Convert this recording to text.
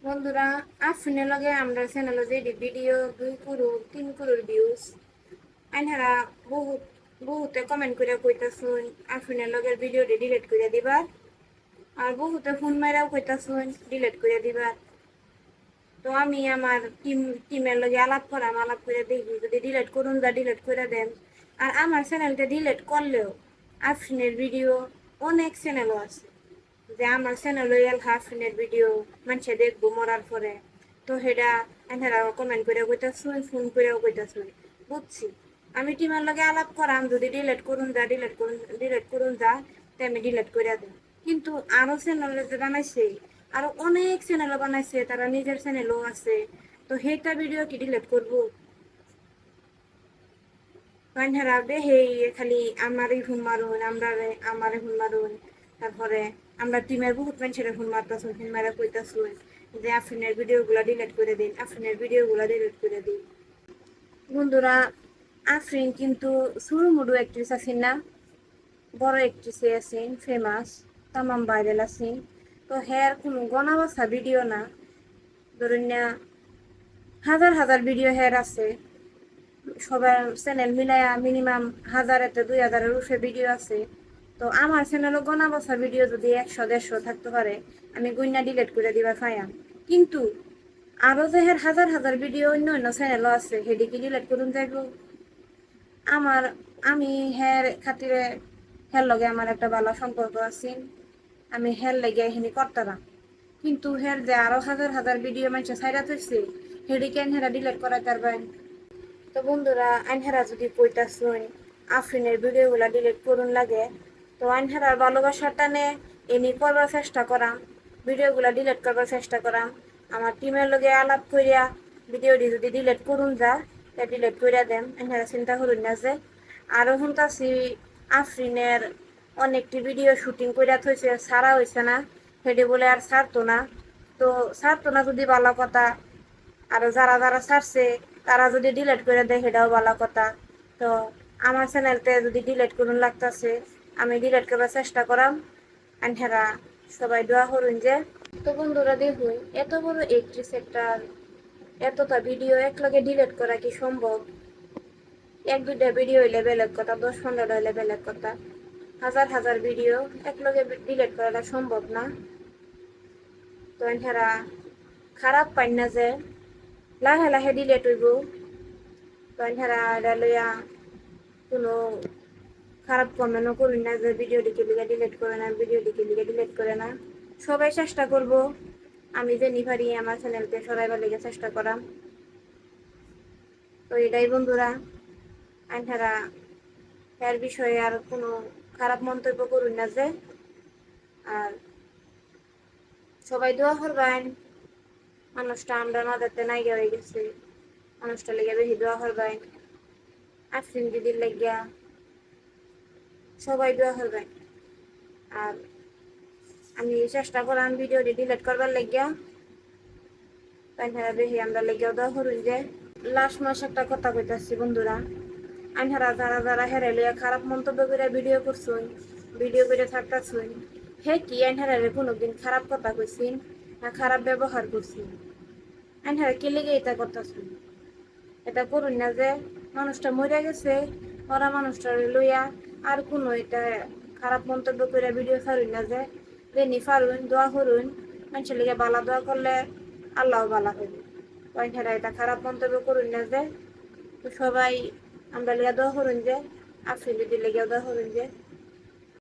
বন্ধুরা, আফরিনের লগে আমরা চ্যানেলে যে ভিডিও 2 crore 3 crore ভিউজ আইনারা বহুতে কমেন্ট করে কইতাছুন আফরিনের লগের ভিডিওটি ডিলিট করে দিবার। আর বহুতে ফোন মাইরাও কইতাছুন ডিলিট করে দিবার। তো আমি আমার টিমের লগে আলাপ করে দেখি যদি ডিলিট করুন যা ডিলিট করে দেন। আর আমার চ্যানেলটা ডিলিট করলেও আফরিনের ভিডিও অনেক চ্যানেলও আছে যে আমার চ্যানেলে আফরিনের ভিডিও মানুষে দেখবো মরার পরে। তো সেটা এনারা কমেন্ট করে কইতাছুন, ফোন করেও কইতাছুন। বুঝছি, আমি টিমের লগে আলাপ করাম যদি ডিলিট করুন যা তে আমি ডিলিট করে দিই। কিন্তু আরো চ্যানেল যে বানাইছে, আরো অনেক চ্যানেল বানাইছে, তারা নিজের চ্যানেলও আছে। তো সেইটা ভিডিও কি ডিলিট করবো? পাঞ্জারা বেহেই খালি আমারই ফোন মারুন, আমারে ফোন মারুন। তারপরে আমরা টিমের বহুত মানুষের ফোন মারতাছুন, ফোন মারা কইতাছুন যে আফরিনের ভিডিওগুলো ডিলিট করে দিন, আফরিনের ভিডিওগুলো ডিলিট করে দিন। বন্ধুরা, আফরিন কিন্তু সুরুমুরু অ্যাক্ট্রেস আছেন না, বড় অ্যাক্ট্রেসে আছেন, ফেমাস, তামাম ভাইরাল আছেন। তো হের কোনো গনা বসা ভিডিও না, ধরুন না হাজার হাজার ভিডিও হের আছে। সবার চ্যানেল মিলাইয়া মিনিমাম 1000-2000-এর উপরে ভিডিও আছে। তো আমার চ্যানেলও গোনা বসা ভিডিও যদি 100-150 থাকতে পারে, আমি গুইনা ডিলিট করে দিবার পাইয়াম। কিন্তু আরো যে হের হাজার হাজার ভিডিও অন্য অন্য চ্যানেলও আছে, সেদিকে ডিলিট করুন যাইব। আমার আমি হের খাতিরে হের লগে আমার একটা ভালো সম্পর্ক আছে, আমি হের লেগে এখানে করতাম। কিন্তু হের যে আরো হাজার হাজার ভিডিও মানুষের সাইডা থইছে, সেদিকে হেরা ডিলিট করাই পারবেন। তো বন্ধুরা, আইনহারা যদি কইতাছুন আফরিনের ভিডিওগুলা ডিলিট করুন লাগে, তো আইনহারার ভালোবাসার টানে এনি করবার চেষ্টা করাম, ভিডিওগুলা ডিলিট করবার চেষ্টা করাম। আমার টিমের লগে আলাপ করিয়া ভিডিওটি যদি ডিলিট করুন যা তা ডিলিট করিয়া দেন। আইনহারা চিন্তা করুন না যে আরও শুনতাছি আফরিনের অনেকটি ভিডিও শুটিং করিয়া থইছে, সারা হয়েছে না, সেটি বলে আর ছাড়তো না। তো ছাড়তো না যদি ভালো কথা, আর যারা যারা ছাড়ছে তারা যদি ডিলিট করে দেয় সেটাও ভালো কথা। তো আমার চ্যানেলতে যদি ডিলিট করুন লাগতেছে, আমি ডিলিট করার চেষ্টা করাম। আনহারা সবাই দোয়া করুন যে। তো বন্ধুরা দেখুন, এত বড় একট্রেস একটা এতটা ভিডিও একলগে ডিলিট করা কি সম্ভব? 1-2টা ভিডিও হইলে বেলেগ কথা, 10-15টা হইলে বেলেগ কথা, হাজার হাজার ভিডিও একলগে ডিলিট করাটা সম্ভব না। তো আনহারা খারাপ পাই না যে লাহে লাহে ডিলিট হইব। তাছাড়া এটা লইয়া কোনো খারাপ কমেন্টও করি না যে ভিডিওটিকে লিগে ডিলিট করে না, ভিডিওটিকে লিগে ডিলিট করে না। সবাই চেষ্টা করব, আমি যে নিভারি আমার চ্যানেলকে সরাইবার লেগে চেষ্টা করাম। তো এটাই বন্ধুরা, আইনহারা এর বিষয়ে আর কোনো খারাপ মন্তব্য করুন না যে। আর সবাই দোয়া করবেন, মানুষটা আমরা মাঝাতে নাইগা হয়ে গেছে, মানুষটা লেগে বেশি দোয়া করবেন। আফরিন দিদির লাগিয়া সবাই দোয়া করবেন। আর আমি চেষ্টা করলাম ভিডিওটি ডিলিট করবার লাগিয়া, তাই বেশি আমরা লেগেও দোয়া করুন যে। লাস্ট মাস একটা কথা কইতাছি বন্ধুরা, আনহারা যারা যারা হেরে লিয়া খারাপ মন্তব্য করে ভিডিও করছুন, ভিডিও করে থাকতাছুন, হে কি আনহারে কোনোদিন খারাপ কথা কইছিন না খারাপ ব্যবহার করছিন? আনহারা কি লেগে এটা করতাছুন? এটা করুন না যে। মানুষটা মরে গেছে, ওরা মানুষটা লইয়া আর কোনো এটা খারাপ মন্তব্য করে ভিডিও ছাড়ুন না যে। যেনি ফারুন দোয়া করুন, মানুষের লিগে বালা দোয়া করলে আল্লাহ বালা হইবে। পয়সারা এটা খারাপ মন্তব্য করুন না যে। তো সবাই আমরা লিগা দোয়া করুন যে, আফ্রিন দিদির লেগে দোয়া করুন যে।